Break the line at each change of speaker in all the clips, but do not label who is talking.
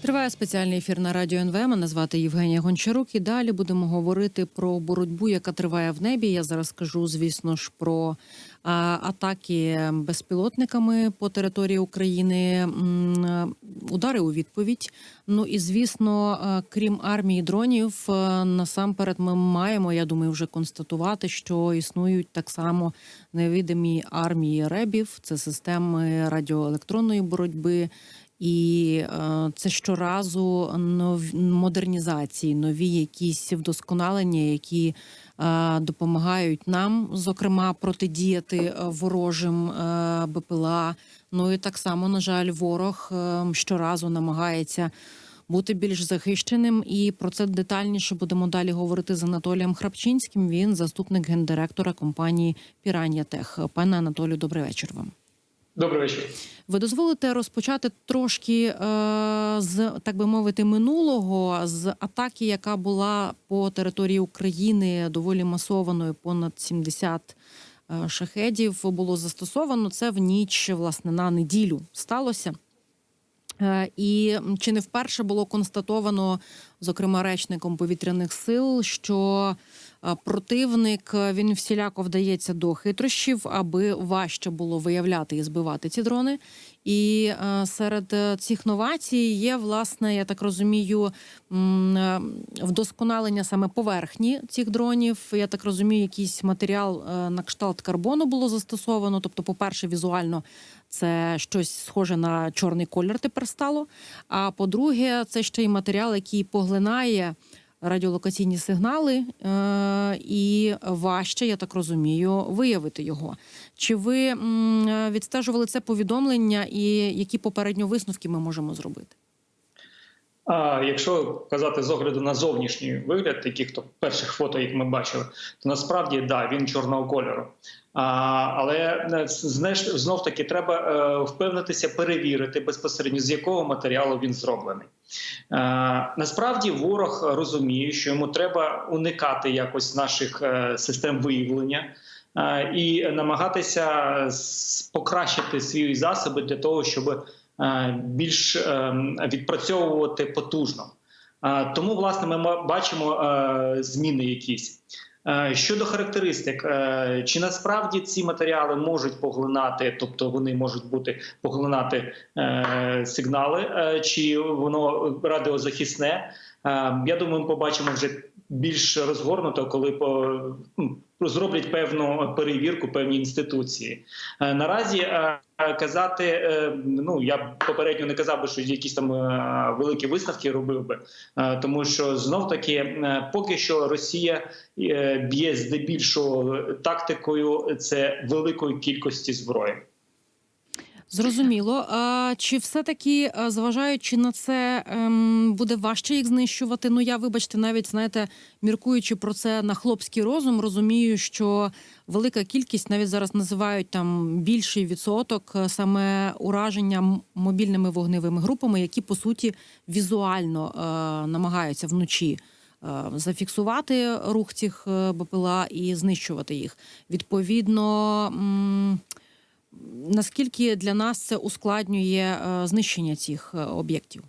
Триває спеціальний ефір на Радіо НВ. Мене звати Євгенія Гончарук. І далі будемо говорити про боротьбу, яка триває в небі. Я зараз скажу, звісно ж, про атаки безпілотниками по території України, удари у відповідь. Ну і, звісно, крім армії дронів, насамперед ми маємо, я думаю, вже констатувати, що існують так само невидимі армії ребів. Це системи радіоелектронної боротьби. І це щоразу модернізації, нові якісь вдосконалення, які допомагають нам, зокрема, протидіяти ворожим БПЛА. Ну і так само, на жаль, ворог щоразу намагається бути більш захищеним. І про це детальніше будемо далі говорити з Анатолієм Храпчинським. Він заступник гендиректора компанії «Піран'я Тех». Пане Анатолію, добрий вечір вам.
Добрий вечір.
Ви дозволите розпочати трошки з, так би мовити, минулого, з атаки, яка була по території України доволі масованою, понад 70 шахедів було застосовано. Це в ніч, власне, на неділю сталося. І чи не вперше було констатовано, зокрема, речником повітряних сил, що противник, він всіляко вдається до хитрощів, аби важче було виявляти і збивати ці дрони. І серед цих новацій є, власне, я так розумію, вдосконалення саме поверхні цих дронів. Я так розумію, якийсь матеріал на кшталт карбону було застосовано. Тобто, по-перше, візуально це щось схоже на чорний колір тепер стало. А по-друге, це ще й матеріал, який поглинає радіолокаційні сигнали, і важче, я так розумію, виявити його. Чи ви відстежували це повідомлення і які попередньо висновки ми можемо зробити?
Якщо казати з огляду на зовнішній вигляд, таких перших фото, як ми бачили, то насправді, да, він чорного кольору. Але знов-таки треба впевнитися, перевірити безпосередньо, з якого матеріалу він зроблений. Насправді ворог розуміє, що йому треба уникати якось наших систем виявлення і намагатися покращити свої засоби для того, щоб більш відпрацьовувати потужно. Тому, власне, ми бачимо зміни якісь. Щодо характеристик, чи насправді ці матеріали можуть поглинати, тобто вони можуть поглинати сигнали, чи воно радіозахисне, я думаю, ми побачимо вже більш розгорнуто, коли зроблять певну перевірку певні інституції. Наразі казати, я попередньо не казав би, що якісь там великі висновки робив би, тому що знов-таки поки що Росія б'є здебільшого тактикою це великої кількості зброї.
Зрозуміло. Чи все-таки, зважаючи на це, буде важче їх знищувати? Ну, я, вибачте, навіть, знаєте, міркуючи про це на хлопський розум, розумію, що велика кількість, навіть зараз називають там більший відсоток, саме ураження мобільними вогневими групами, які, по суті, візуально намагаються вночі зафіксувати рух цих БПЛА і знищувати їх. Відповідно, наскільки для нас це ускладнює знищення цих об'єктів?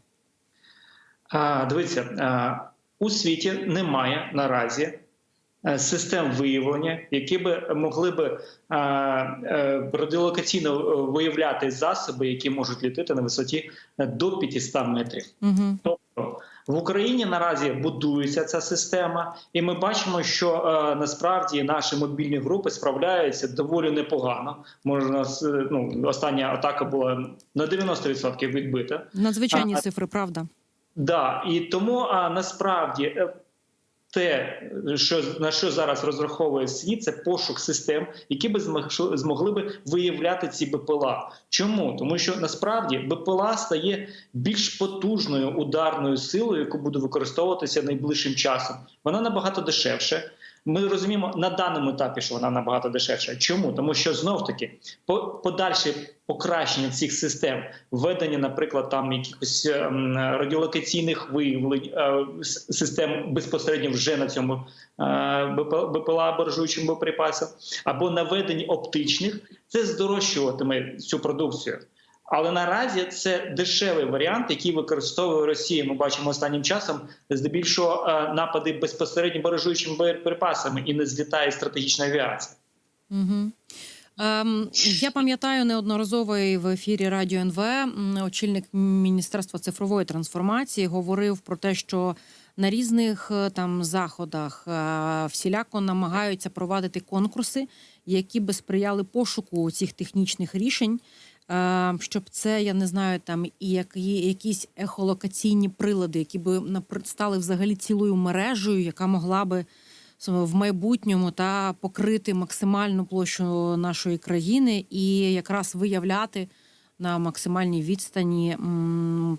Дивіться, у світі немає наразі систем виявлення, які би могли би радіолокаційно виявляти засоби, які можуть літати на висоті до 500 метрів. Угу. Тобто в Україні наразі будується ця система, і ми бачимо, що насправді наші мобільні групи справляються доволі непогано. Остання атака була на 90% відбита.
Надзвичайні цифри, правда?
Да, і тому насправді те, на що зараз розраховує світ, це пошук систем, які би змогли би виявляти ці БПЛА. Чому? Тому що насправді БПЛА стає більш потужною ударною силою, яку буде використовуватися найближчим часом. Вона набагато дешевше. Ми розуміємо на даному етапі, що вона набагато дешевша. Чому? Тому що знов-таки подальше покращення цих систем, введення, наприклад, там якихось радіолокаційних виявлень, систем безпосередньо вже на цьому БПЛА, баражуючим боєприпасам, або наведення оптичних, це здорожчуватиме цю продукцію. Але наразі це дешевий варіант, який використовує Росія. Ми бачимо останнім часом здебільшого напади безпосередньо баражуючими боєприпасами і не злітає стратегічна авіація.
Угу. Я пам'ятаю неодноразово і в ефірі Радіо НВ очільник Міністерства цифрової трансформації говорив про те, що на різних там заходах всіляко намагаються провадити конкурси, які би сприяли пошуку цих технічних рішень, щоб це, я не знаю, там і якісь ехолокаційні прилади, які би стали взагалі цілою мережею, яка могла би в майбутньому покрити максимальну площу нашої країни і якраз виявляти на максимальній відстані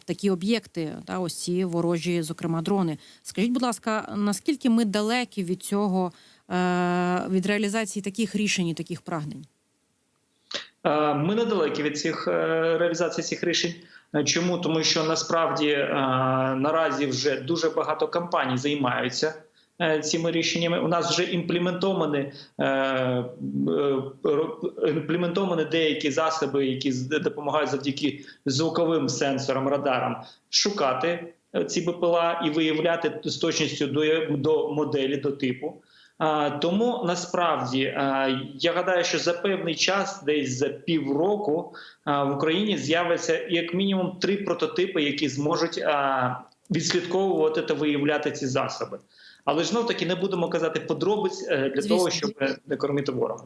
такі об'єкти, ось ці ворожі, зокрема, дрони. Скажіть, будь ласка, наскільки ми далекі від цього, від реалізації таких рішень і таких прагнень?
Ми недалекі від реалізації цих рішень. Чому? Тому що насправді наразі вже дуже багато компаній займаються цими рішеннями. У нас вже імплементовані деякі засоби, які допомагають завдяки звуковим сенсорам, радарам шукати ці БПЛА і виявляти з точністю до моделі, до типу. Тому насправді я гадаю, що за певний час, десь за півроку, в Україні з'являться як мінімум 3 прототипи, які зможуть відслідковувати та виявляти ці засоби. Але ж знов-таки не будемо казати подробиць для того, щоб не кормити ворога.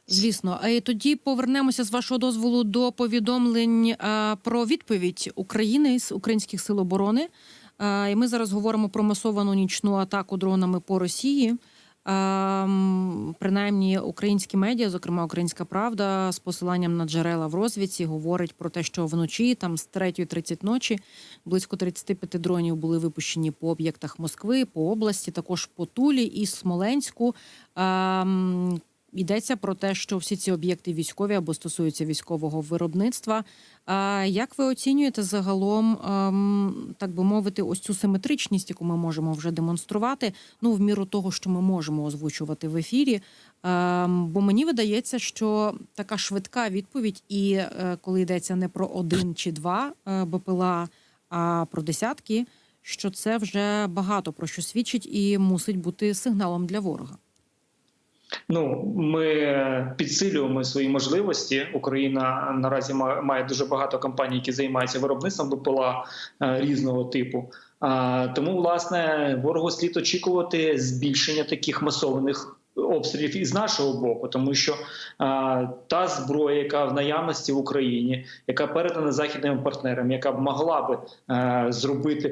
Звісно. А тоді повернемося, з вашого дозволу, до повідомлень про відповідь України з українських сил оборони. І ми зараз говоримо про масовану нічну атаку дронами по Росії. Принаймні українські медіа, зокрема «Українська правда», з посиланням на джерела в розвідці говорить про те, що вночі, там з 3:30 ночі, близько 35 дронів були випущені по об'єктах Москви, по області, також по Тулі і Смоленську. Йдеться про те, що всі ці об'єкти військові або стосуються військового виробництва. Як ви оцінюєте загалом, так би мовити, ось цю симетричність, яку ми можемо вже демонструвати, в міру того, що ми можемо озвучувати в ефірі? Бо мені видається, що така швидка відповідь, і коли йдеться не про 1 чи 2 БПЛА, а про десятки, що це вже багато про що свідчить і мусить бути сигналом для ворога.
Ми підсилюємо свої можливості. Україна наразі має дуже багато компаній, які займаються виробництвом БПЛА різного типу. Тому, власне, ворогу слід очікувати збільшення таких масованих обстрілів із нашого боку, тому що та зброя, яка в наявності в Україні, яка передана західним партнерам, яка б могла би зробити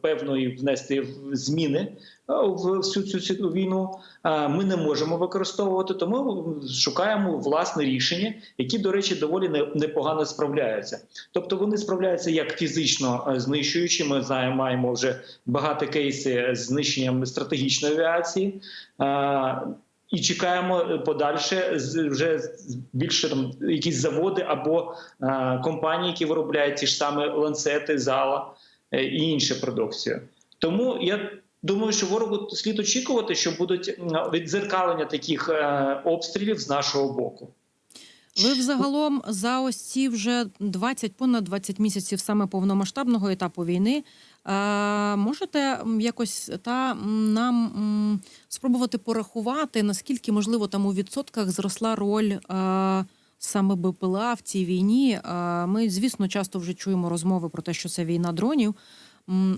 певної внести зміни в всю цю війну, ми не можемо використовувати, тому шукаємо власне рішення, які, до речі, доволі непогано справляються. Тобто вони справляються як фізично знищуючи, ми маємо вже багато кейси з знищенням стратегічної авіації, і чекаємо подальше вже більше якісь заводи або компанії, які виробляють ті ж самі ланцети, зала і іншу продукцію. Тому я думаю, що ворогу слід очікувати, що будуть віддзеркалення таких обстрілів з нашого боку.
Ви взагалом за ось ці вже понад 20 місяців саме повномасштабного етапу війни можете якось нам спробувати порахувати, наскільки, можливо, там у відсотках зросла роль саме БПЛА в цій війні? Ми, звісно, часто вже чуємо розмови про те, що це війна дронів,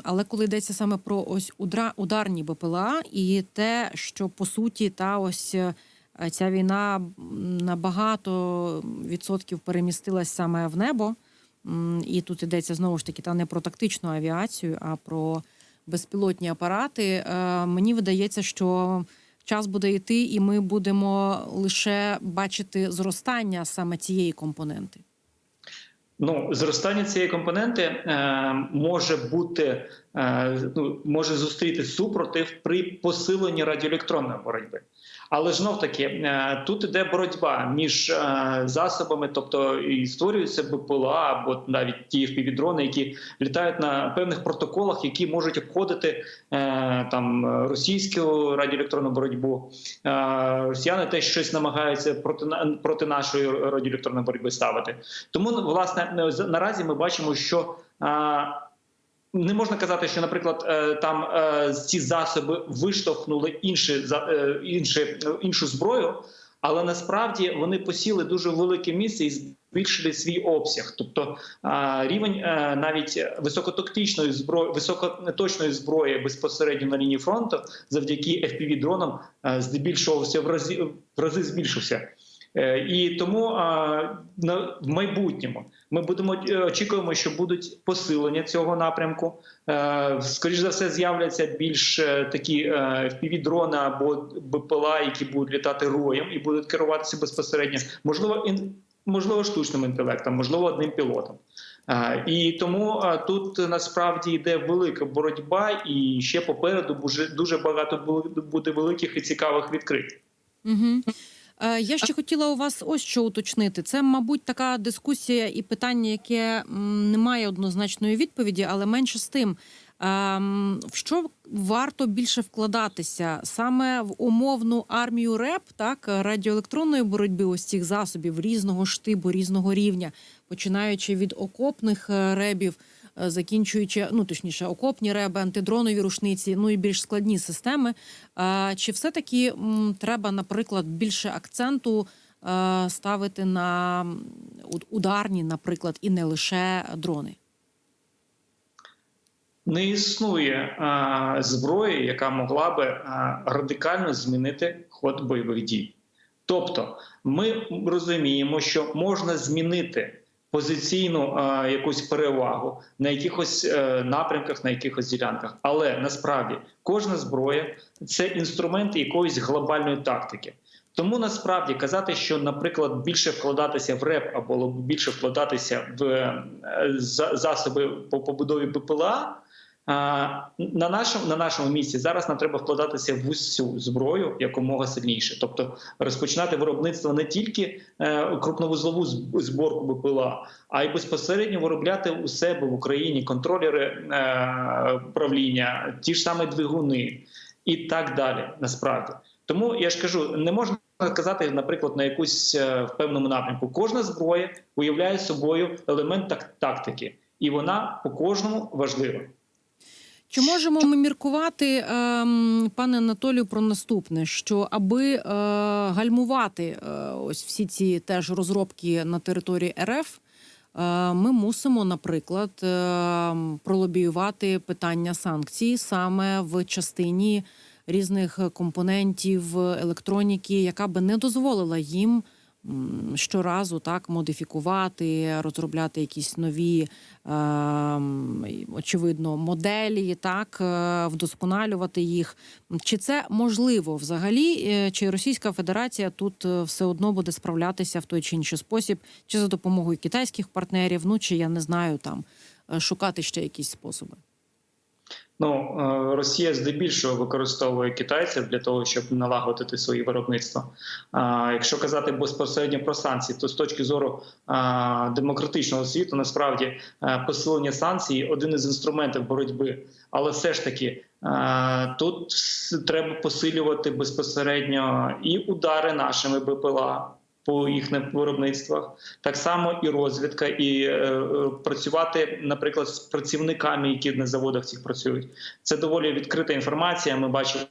але коли йдеться саме про ось ударні БПЛА і те, що по суті ця війна на багато відсотків перемістилась саме в небо, і тут йдеться знову ж таки не про тактичну авіацію, а про безпілотні апарати, мені видається, що час буде йти і ми будемо лише бачити зростання саме цієї компоненти.
Зростання цієї компоненти може бути може зустріти супротив при посиленні радіоелектронної боротьби. Але знов таки тут іде боротьба між засобами, тобто і створюються БПЛА або навіть ті FPV-дрони, які літають на певних протоколах, які можуть обходити там російську радіоелектронну боротьбу. Росіяни теж щось намагаються проти нашої радіоелектронної боротьби ставити. Тому, власне, наразі ми бачимо, що не можна казати, що, наприклад, там ці засоби виштовхнули іншу зброю, але насправді вони посіли дуже велике місце і збільшили свій обсяг. Тобто рівень навіть високоточної зброї безпосередньо на лінії фронту завдяки FPV-дронам здебільшого в рази збільшився. І тому в майбутньому ми очікуємо, що будуть посилення цього напрямку. Скоріше за все, з'являться більш такі FPV-дрони або БПЛА, які будуть літати роєм і будуть керуватися безпосередньо, можливо, штучним інтелектом, можливо, одним пілотом. І тому тут насправді йде велика боротьба, і ще попереду дуже багато буде великих і цікавих відкриттів.
Угу. Я ще хотіла у вас ось що уточнити. Це, мабуть, така дискусія і питання, яке не має однозначної відповіді, але менше з тим. В що варто більше вкладатися? Саме в умовну армію РЕБ, так, радіоелектронної боротьби, ось цих засобів різного штибу, різного рівня, починаючи від окопних РЕБів, закінчуючи, точніше, окопні РЕБи, антидронові рушниці, і більш складні системи. Чи все-таки треба, наприклад, більше акценту ставити на ударні, наприклад, і не лише дрони?
Не існує зброї, яка могла би радикально змінити ход бойових дій. Тобто ми розуміємо, що можна змінити позиційну якусь перевагу на якихось напрямках, на якихось ділянках. Але насправді кожна зброя – це інструмент якоїсь глобальної тактики. Тому насправді казати, що, наприклад, більше вкладатися в РЕБ або більше вкладатися в засоби по побудові БПЛА, на нашому місці зараз нам треба вкладатися в усю зброю якомога сильніше. Тобто розпочинати виробництво не тільки крупновузлову зборку БПЛА, а й безпосередньо виробляти у себе в Україні контролери управління, ті ж самі двигуни і так далі, насправді. Тому я ж кажу, не можна казати, наприклад, на якусь в певному напрямку. Кожна зброя уявляє собою елемент тактики, і вона по кожному важлива.
Чи можемо ми міркувати, пане Анатолію, про наступне, що аби гальмувати ось всі ці теж розробки на території РФ, ми мусимо, наприклад, пролобіювати питання санкцій саме в частині різних компонентів електроніки, яка би не дозволила їм щоразу так модифікувати, розробляти якісь нові, очевидно, моделі, так, вдосконалювати їх. Чи це можливо взагалі? Чи Російська Федерація тут все одно буде справлятися в той чи інший спосіб, чи за допомогою китайських партнерів, чи я не знаю, там шукати ще якісь способи?
Росія здебільшого використовує китайців для того, щоб налагодити свої виробництва. Якщо казати безпосередньо про санкції, то з точки зору демократичного світу, насправді, посилення санкцій – один із інструментів боротьби. Але все ж таки, тут треба посилювати безпосередньо і удари нашими БПЛА по їхніх виробництвах, так само і розвідка, і працювати, наприклад, з працівниками, які на заводах цих працюють. Це доволі відкрита інформація, ми бачимо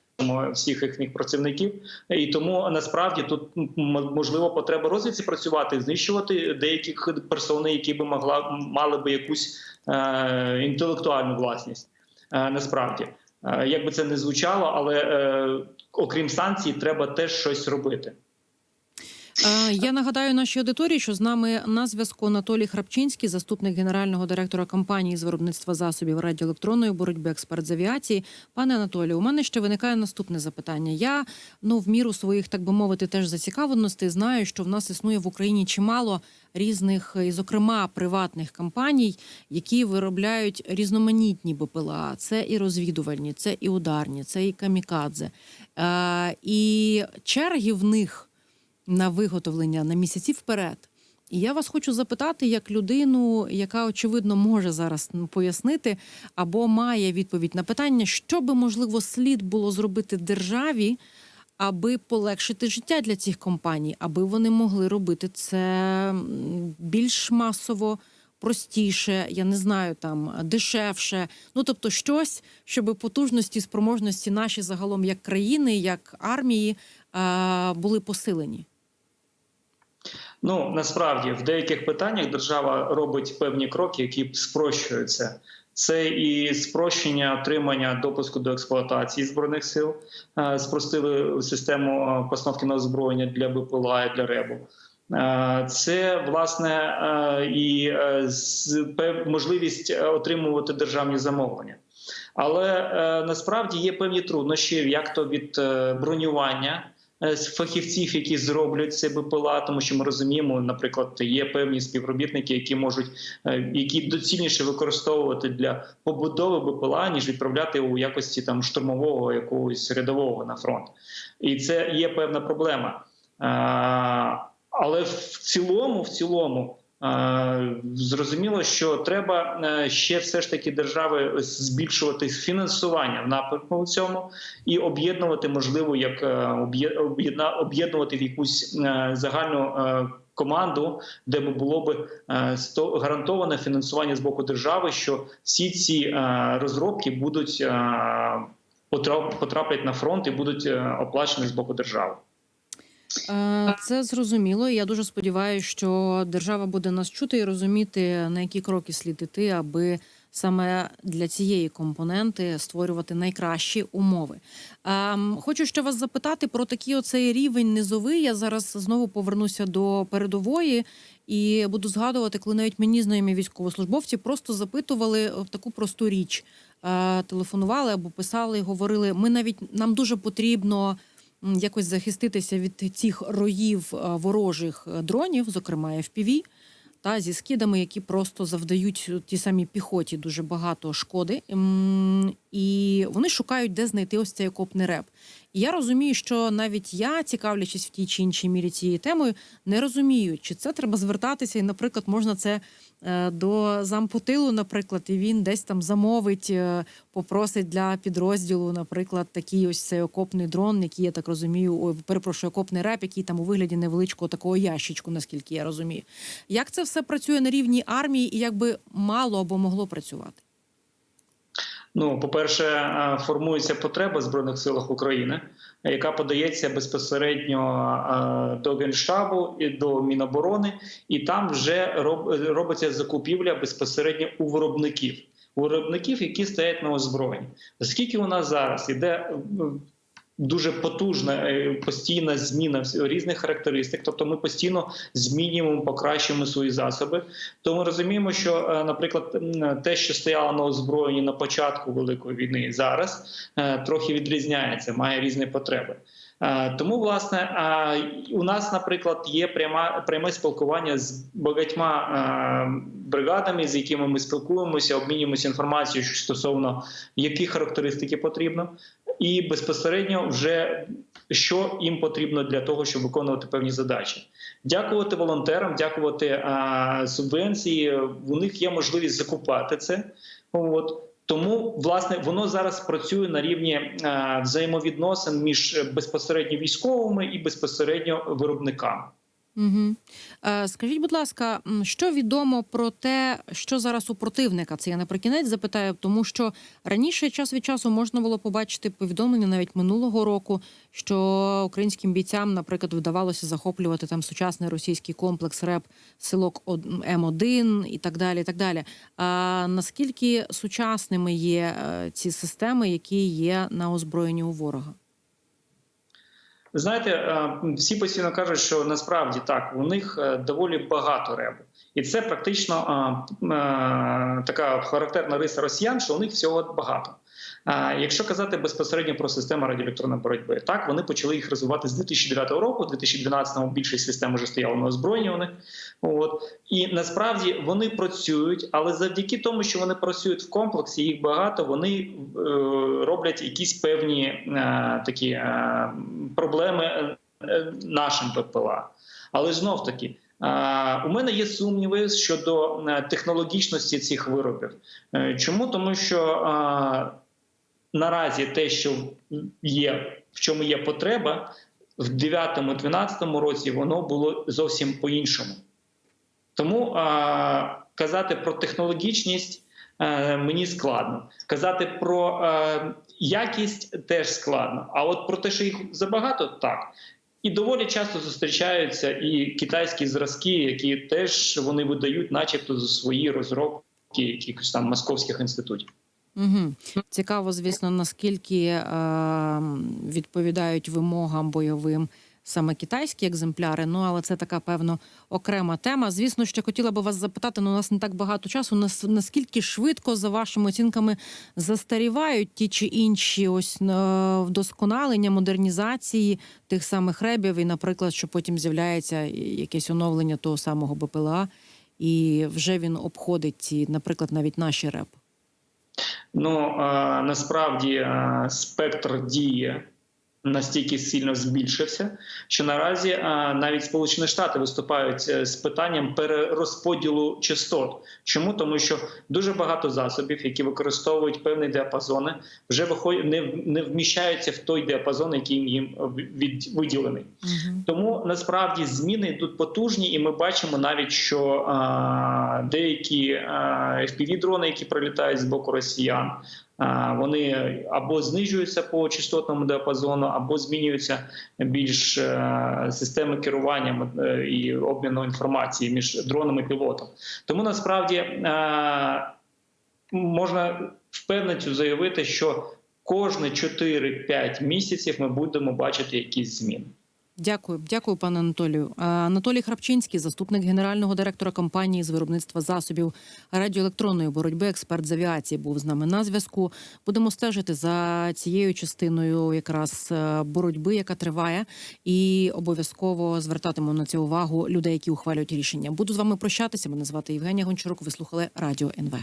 всіх їхніх працівників, і тому насправді тут можливо потреба розвідці працювати, знищувати деяких персон, які би мали би якусь інтелектуальну власність. Насправді, як би це не звучало, але окрім санкцій, треба теж щось робити.
Я нагадаю нашій аудиторії, що з нами на зв'язку Анатолій Храпчинський, заступник генерального директора компанії з виробництва засобів радіоелектронної боротьби, експерт з авіації. Пане Анатолію, у мене ще виникає наступне запитання. Я, в міру своїх, так би мовити, теж зацікавленостей знаю, що в нас існує в Україні чимало різних, і зокрема, приватних компаній, які виробляють різноманітні БПЛА. Це і розвідувальні, це і ударні, це і камікадзе. І черги в них на виготовлення на місяці вперед. І я вас хочу запитати, як людину, яка, очевидно, може зараз пояснити або має відповідь на питання, що би, можливо, слід було зробити державі, аби полегшити життя для цих компаній, аби вони могли робити це більш масово, простіше, я не знаю, там, дешевше. Тобто щось, щоб потужності, спроможності наші загалом як країни, як армії були посилені.
Насправді, в деяких питаннях держава робить певні кроки, які спрощують це. Це і спрощення отримання допуску до експлуатації Збройних сил, спростили систему постановки на озброєння для БПЛА і для РЕБу. Це, власне, і можливість отримувати державні замовлення. Але насправді є певні труднощі, як то від бронювання фахівців, які зроблять це БПЛА, тому що ми розуміємо, наприклад, є певні співробітники, які доцільніше використовувати для побудови БПЛА, ніж відправляти у якості там штурмового якогось рядового на фронт. І це є певна проблема. Але в цілому зрозуміло, що треба ще все ж таки держави збільшувати фінансування в напрямку цьому і об'єднувати, можливо, як об'єднувати в якусь загальну команду, де було б гарантоване фінансування з боку держави, що всі ці розробки будуть потраплять на фронт і будуть оплачені з боку держави.
Це зрозуміло. Я дуже сподіваюся, що держава буде нас чути і розуміти, на які кроки слід іти, аби саме для цієї компоненти створювати найкращі умови. Хочу ще вас запитати про такий оцей рівень низовий. Я зараз знову повернуся до передової і буду згадувати, коли навіть мені знайомі військовослужбовці просто запитували таку просту річ. Телефонували або писали, говорили, нам дуже потрібно якось захиститися від цих роїв ворожих дронів, зокрема FPV, зі скидами, які просто завдають тій самій піхоті дуже багато шкоди. І вони шукають, де знайти ось цей окопний реп. І я розумію, що навіть я, цікавлячись в тій чи іншій мірі цією темою, не розумію, чи це треба звертатися, і, наприклад, можна це до зампотилу, наприклад, і він десь там замовить, попросить для підрозділу, наприклад, такий ось цей окопний дрон, який, я так розумію, окопний реп, який там у вигляді невеличкого такого ящичку, наскільки я розумію. Як це все працює на рівні армії і як би мало або могло працювати?
По-перше, формується потреба в Збройних силах України, яка подається безпосередньо до Генштабу і до Міноборони, і там вже робиться закупівля безпосередньо у виробників, які стоять на озброєнні. Оскільки у нас зараз іде дуже потужна постійна зміна різних характеристик, тобто ми постійно змінюємо, покращуємо свої засоби, то ми розуміємо, що, наприклад, те, що стояло на озброєнні на початку Великої війни, зараз трохи відрізняється, має різні потреби. Тому, власне, у нас, наприклад, є пряме спілкування з багатьма бригадами, з якими ми спілкуємося, обмінюємося інформацією стосовно яких характеристики потрібно, і безпосередньо вже що їм потрібно для того, щоб виконувати певні задачі. Дякувати волонтерам, дякувати субвенції, у них є можливість закупати це. Тому, власне, воно зараз працює на рівні взаємовідносин між безпосередньо військовими і безпосередньо виробниками.
Угу. Скажіть, будь ласка, що відомо про те, що зараз у противника? Це я наприкінець запитаю, тому що раніше час від часу можна було побачити повідомлення навіть минулого року, що українським бійцям, наприклад, вдавалося захоплювати там сучасний російський комплекс РЕБ, Силок М1 і так далі, і так далі. Наскільки сучасними є ці системи, які є на озброєнні у ворога?
знаєте, всі постійно кажуть, що насправді так, у них доволі багато ребу. І це практично така характерна риса росіян, що у них всього багато. Якщо казати безпосередньо про систему радіоелектронної боротьби, так, вони почали їх розвивати з 2009 року, у 2012-му більшість систем вже стояла на озброєнні у них. І насправді вони працюють, але завдяки тому, що вони працюють в комплексі, їх багато, вони роблять якісь певні такі проблеми нашим ППЛА. Але знов-таки, у мене є сумніви щодо технологічності цих виробів. Чому? Тому що наразі те, що є, в чому є потреба, в 2009-2012 році воно було зовсім по-іншому. Тому казати про технологічність мені складно. Казати про якість теж складно. А от про те, що їх забагато, так. І доволі часто зустрічаються і китайські зразки, які теж вони видають начебто за свої розробки якихось там московських інститутів.
Угу. Цікаво, звісно, наскільки відповідають вимогам бойовим саме китайські екземпляри, але це така, певно, окрема тема. Звісно, ще хотіла би вас запитати, у нас не так багато часу, наскільки швидко, за вашими оцінками, застарівають ті чи інші вдосконалення, модернізації тих самих ребів, і, наприклад, що потім з'являється якесь оновлення того самого БПЛА, і вже він обходить ці, наприклад, навіть наші реб?
Насправді спектр дії настільки сильно збільшився, що наразі навіть Сполучені Штати виступають з питанням перерозподілу частот. Чому? Тому що дуже багато засобів, які використовують певні діапазони, вже не вміщаються в той діапазон, який їм виділений. Тому насправді зміни йдуть потужні, і ми бачимо навіть, що деякі FPV-дрони, які прилітають з боку росіян, вони або знижуються по частотному діапазону, або змінюються більш системи керування і обміну інформації між дроном і пілотом. Тому насправді можна впевнено заявити, що кожні 4-5 місяців ми будемо бачити якісь зміни.
Дякую, пане Анатолію. Анатолій Храпчинський, заступник генерального директора компанії з виробництва засобів радіоелектронної боротьби, експерт з авіації, був з нами на зв'язку. Будемо стежити за цією частиною якраз боротьби, яка триває, і обов'язково звертатимемо на це увагу людей, які ухвалюють рішення. Буду з вами прощатися. Мене звати Євгенія Гончарук. Ви слухали Радіо НВ.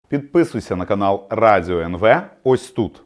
Підписуйся на канал Радіо НВ ось тут.